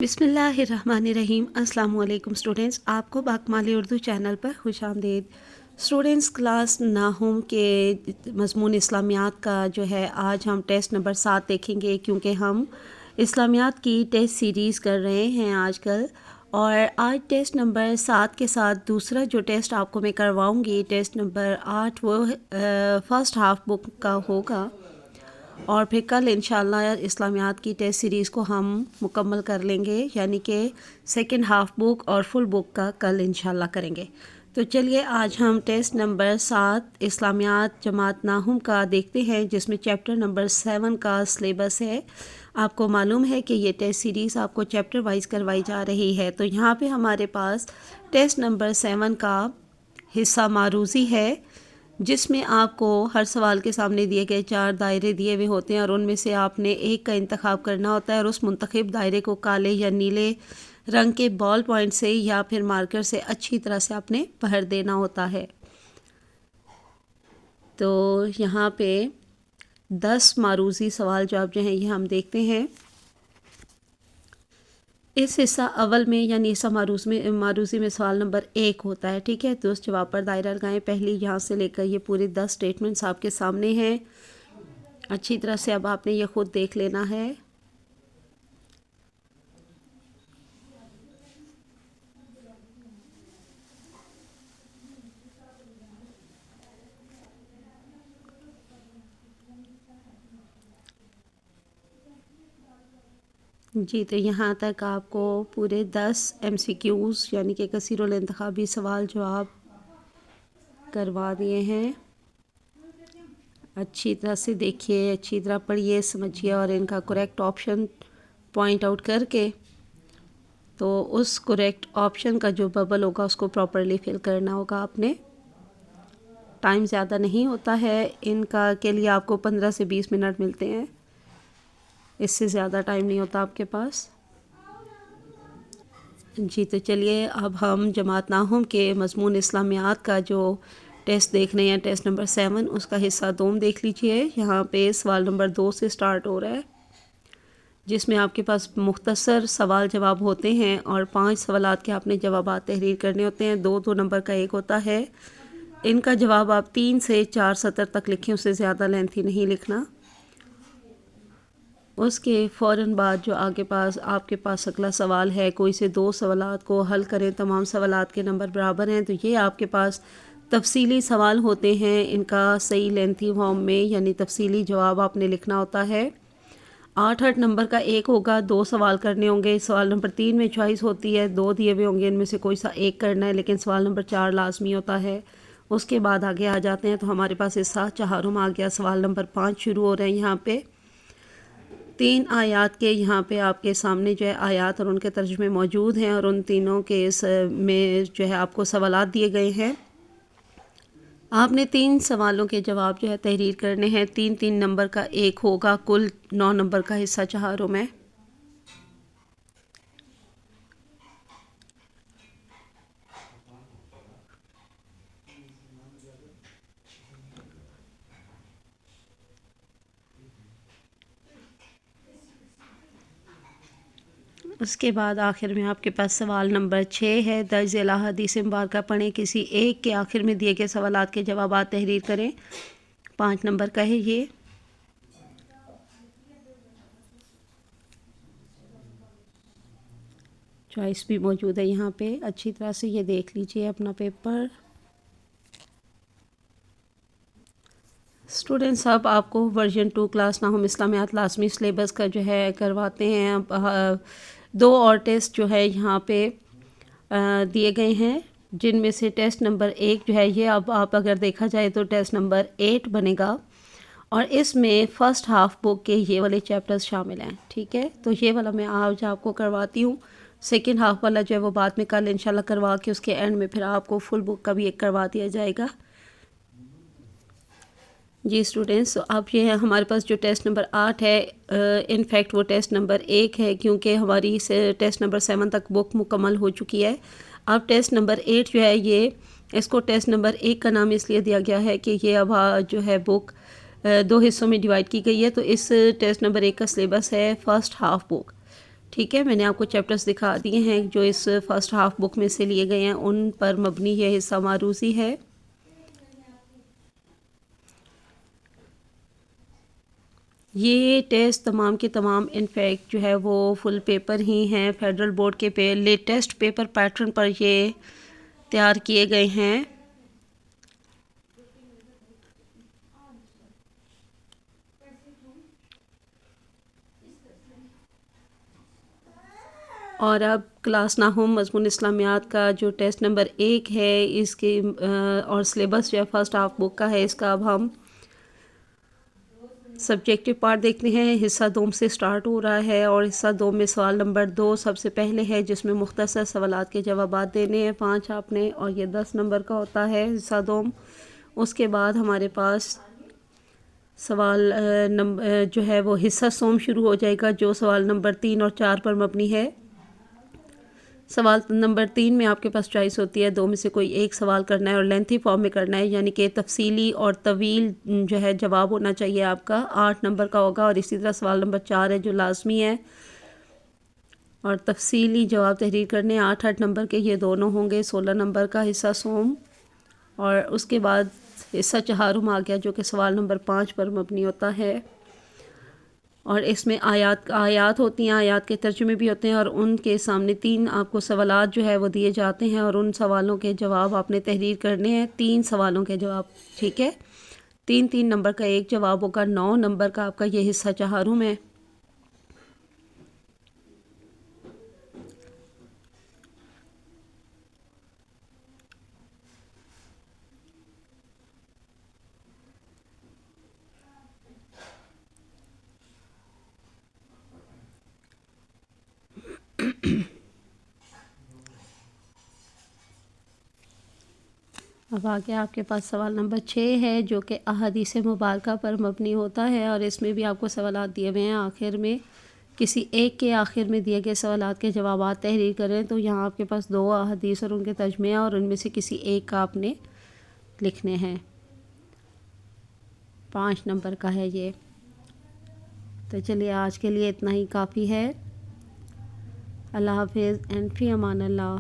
بسم اللہ الرحمن الرحیم۔ السلام علیکم اسٹوڈینٹس، آپ کو باکمالی اردو چینل پر خوش آمدید۔ اسٹوڈینٹس، کلاس ناہم کے مضمون اسلامیات کا جو ہے آج ہم ٹیسٹ نمبر 7 دیکھیں گے، کیونکہ ہم اسلامیات کی ٹیسٹ سیریز کر رہے ہیں آج کل، اور آج ٹیسٹ نمبر 7 کے ساتھ دوسرا جو ٹیسٹ آپ کو میں کرواؤں گی، ٹیسٹ نمبر 8، وہ فرسٹ ہاف بک کا ہوگا، اور پھر کل انشاءاللہ اسلامیات کی ٹیسٹ سیریز کو ہم مکمل کر لیں گے، یعنی کہ سیکنڈ ہاف بک اور فل بک کا کل انشاءاللہ کریں گے۔ تو چلیے آج ہم ٹیسٹ نمبر 7 اسلامیات جماعت ناہم کا دیکھتے ہیں، جس میں چیپٹر نمبر 7 کا سلیبس ہے۔ آپ کو معلوم ہے کہ یہ ٹیسٹ سیریز آپ کو چیپٹر وائز کروائی جا رہی ہے، تو یہاں پہ ہمارے پاس ٹیسٹ نمبر 7 کا حصہ معروضی ہے، جس میں آپ کو ہر سوال کے سامنے دیے گئے 4 دائرے دیے ہوئے ہوتے ہیں، اور ان میں سے آپ نے ایک کا انتخاب کرنا ہوتا ہے، اور اس منتخب دائرے کو کالے یا نیلے رنگ کے بال پوائنٹ سے یا پھر مارکر سے اچھی طرح سے آپ نے بھر دینا ہوتا ہے۔ تو یہاں پہ 10 معروضی سوال جواب جو ہیں یہ ہم دیکھتے ہیں۔ اس حصہ اول میں یعنی حصہ معروضی میں سوال نمبر 1 ہوتا ہے، ٹھیک ہے۔ تو اس جواب پر دائرہ لگائیں، پہلی یہاں سے لے کر یہ پورے 10 سٹیٹمنٹس آپ کے سامنے ہیں، اچھی طرح سے اب آپ نے یہ خود دیکھ لینا ہے۔ جی، تو یہاں تک آپ کو پورے 10 MCQs یعنی کہ کثیر الانتخابی سوال جواب کروا دیے ہیں۔ اچھی طرح سے دیکھیے، اچھی طرح پڑھیے، سمجھیے، اور ان کا کریکٹ آپشن پوائنٹ آؤٹ کر کے تو اس کریکٹ آپشن کا جو ببل ہوگا اس کو پراپرلی فل کرنا ہوگا آپ نے۔ ٹائم زیادہ نہیں ہوتا ہے ان کا، کے لیے آپ کو 15 سے 20 منٹ ملتے ہیں، اس سے زیادہ ٹائم نہیں ہوتا آپ کے پاس۔ جی، تو چلیے اب ہم جماعت ناہم کے مضمون اسلامیات کا جو ٹیسٹ دیکھ رہے ہیں، ٹیسٹ نمبر 7، اس کا حصہ دوم دیکھ لیجئے۔ یہاں پہ سوال نمبر 2 سے سٹارٹ ہو رہا ہے، جس میں آپ کے پاس مختصر سوال جواب ہوتے ہیں، اور 5 سوالات کے آپ نے جوابات تحریر کرنے ہوتے ہیں، 2 نمبر کا ایک ہوتا ہے۔ ان کا جواب آپ 3 سے 4 سطر تک لکھیں، اس سے زیادہ لینتھی نہیں لکھنا۔ اس کے فوراً بعد جو آگے پاس آپ کے پاس اگلا سوال ہے، کوئی سے 2 سوالات کو حل کریں، تمام سوالات کے نمبر برابر ہیں، تو یہ آپ کے پاس تفصیلی سوال ہوتے ہیں، ان کا صحیح لینتھی فارم میں یعنی تفصیلی جواب آپ نے لکھنا ہوتا ہے۔ 8 نمبر کا ایک ہوگا، 2 سوال کرنے ہوں گے۔ سوال نمبر 3 میں چوائس ہوتی ہے، 2 دیے ہوئے ہوں گے، ان میں سے کوئی سا ایک کرنا ہے، لیکن سوال نمبر 4 لازمی ہوتا ہے۔ اس کے بعد آگے آ جاتے ہیں، تو ہمارے پاس حصہ چہارم آ گیا۔ سوال نمبر 5 شروع ہو رہے ہیں، یہاں پہ 3 آیات کے یہاں پہ آپ کے سامنے جو ہے آیات اور ان کے ترجمے موجود ہیں، اور ان تینوں کے اس میں جو ہے آپ کو سوالات دیے گئے ہیں۔ آپ نے 3 سوالوں کے جواب جو ہے تحریر کرنے ہیں، 3 نمبر کا ایک ہوگا، کل 9 نمبر کا حصہ چہارم ہے۔ اس کے بعد آخر میں آپ کے پاس سوال نمبر 6 ہے، درج ذیل حدیث مبارکہ پڑھیں، کسی ایک کے آخر میں دیے گئے سوالات کے جوابات تحریر کریں، 5 نمبر کا ہے یہ۔ چوائس بھی موجود ہے یہاں پہ، اچھی طرح سے یہ دیکھ لیجئے اپنا پیپر۔ اسٹوڈنٹس، اب آپ کو ورژن 2 کلاس ناہم اسلامیات لازمی سلیبس کا جو ہے کرواتے ہیں۔ 2 اور ٹیسٹ جو ہے یہاں پہ دیے گئے ہیں، جن میں سے ٹیسٹ نمبر 1 جو ہے یہ اب آپ اگر دیکھا جائے تو ٹیسٹ نمبر 8 بنے گا، اور اس میں فرسٹ ہاف بک کے یہ والے چیپٹرز شامل ہیں، ٹھیک ہے۔ تو یہ والا میں آج آپ کو کرواتی ہوں، سیکنڈ ہاف والا جو ہے وہ بعد میں کل انشاءاللہ کروا کے اس کے اینڈ میں پھر آپ کو فل بک کا بھی ایک کروا دیا جائے گا۔ جی اسٹوڈنٹس، اب یہ ہے ہمارے پاس جو ٹیسٹ نمبر 8 ہے، ان فیکٹ وہ ٹیسٹ نمبر 1 ہے، کیونکہ ہماری ٹیسٹ نمبر 7 تک بک مکمل ہو چکی ہے۔ اب ٹیسٹ نمبر 8 جو ہے یہ، اس کو ٹیسٹ نمبر 1 کا نام اس لیے دیا گیا ہے کہ یہ اب جو ہے بک 2 حصوں میں ڈیوائیڈ کی گئی ہے، تو اس ٹیسٹ نمبر 1 کا سلیبس ہے فرسٹ ہاف بک۔ ٹھیک ہے، میں نے آپ کو چیپٹرز دکھا دیے ہیں جو اس فرسٹ ہاف بک میں سے لیے گئے ہیں، ان پر مبنی یہ حصہ معروضی ہے۔ یہ ٹیسٹ تمام کے تمام انفیکٹ جو ہے وہ فل پیپر ہی ہیں، فیڈرل بورڈ کے لیٹسٹ پیپر پیٹرن پر یہ تیار کیے گئے ہیں۔ اور اب کلاس ناہم مضمون اسلامیات کا جو ٹیسٹ نمبر 1 ہے اس کے اور سلیبس جو ہے فرسٹ ہاف بک کا ہے، اس کا اب ہم سبجیکٹو پارٹ دیکھتے ہیں۔ حصہ دوم سے سٹارٹ ہو رہا ہے اور حصہ دوم میں سوال نمبر 2 سب سے پہلے ہے، جس میں مختصر سوالات کے جوابات دینے ہیں 5 آپ نے، اور یہ 10 نمبر کا ہوتا ہے حصہ دوم۔ اس کے بعد ہمارے پاس سوال جو ہے وہ حصہ سوم شروع ہو جائے گا، جو سوال نمبر 3 اور 4 پر مبنی ہے۔ سوال نمبر 3 میں آپ کے پاس چوائس ہوتی ہے، 2 میں سے کوئی ایک سوال کرنا ہے اور لینتھی فارم میں کرنا ہے، یعنی کہ تفصیلی اور طویل جو ہے جواب ہونا چاہیے آپ کا، 8 نمبر کا ہوگا۔ اور اسی طرح سوال نمبر 4 ہے جو لازمی ہے، اور تفصیلی جواب تحریر کرنے 8 نمبر کے، یہ دونوں ہوں گے 16 نمبر کا حصہ سوم۔ اور اس کے بعد حصہ چہارم آ گیا جو کہ سوال نمبر 5 پر مبنی ہوتا ہے، اور اس میں آیات ہوتی ہیں، آیات کے ترجمے بھی ہوتے ہیں، اور ان کے سامنے 3 آپ کو سوالات جو ہے وہ دیے جاتے ہیں اور ان سوالوں کے جواب آپ نے تحریر کرنے ہیں، 3 سوالوں کے جواب، ٹھیک ہے۔ 3 نمبر کا ایک جواب ہوگا، 9 نمبر کا آپ کا یہ حصہ چہارم ہے۔ اب آگے آپ کے پاس سوال نمبر 6 ہے جو کہ احادیث مبارکہ پر مبنی ہوتا ہے، اور اس میں بھی آپ کو سوالات دیے ہوئے ہیں، آخر میں کسی ایک کے آخر میں دیے گئے سوالات کے جوابات تحریر کریں۔ تو یہاں آپ کے پاس 2 احادیث اور ان کے ترجمے ہیں، اور ان میں سے کسی ایک کا آپ نے لکھنے ہیں۔ 5 نمبر کا ہے یہ۔ تو چلیے آج کے لیے اتنا ہی کافی ہے۔ اللہ حافظ اینڈ فی امان اللہ۔